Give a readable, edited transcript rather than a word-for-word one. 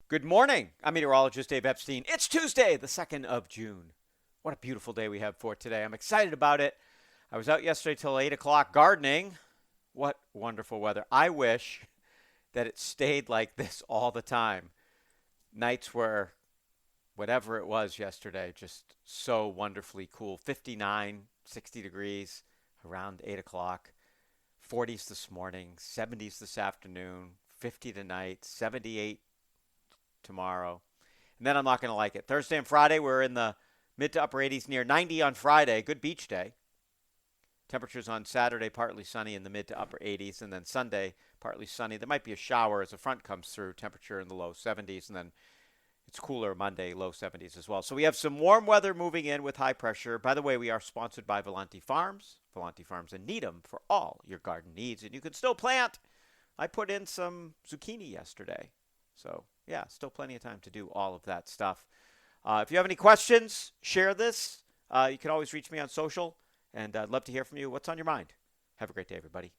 Good morning. I'm meteorologist Dave Epstein. It's Tuesday, the 2nd of June. What a beautiful day we have for today. I'm excited about it. I was out yesterday till 8 o'clock gardening. What wonderful weather. I wish that it stayed like this all the time. Nights were whatever it was yesterday, just so wonderfully cool. 59, 60 degrees around 8 o'clock. 40s this morning, 70s this afternoon, 50 tonight, 78 tomorrow. And then I'm not going to like it. Thursday and Friday, we're in the mid to upper 80s, near 90 on Friday. Good beach day. Temperatures on Saturday, partly sunny in the mid to upper 80s. And then Sunday, partly sunny. There might be a shower as a front comes through, temperature in the low 70s. And then it's cooler Monday, low 70s as well. So we have some warm weather moving in with high pressure. By the way, we are sponsored by Volante Farms. Volante Farms in Needham for all your garden needs. And you can still plant. I put in some zucchini yesterday. So, yeah, still plenty of time to do all of that stuff. If you have any questions, share this. You can always reach me on social, and I'd love to hear from you. What's on your mind? Have a great day, everybody.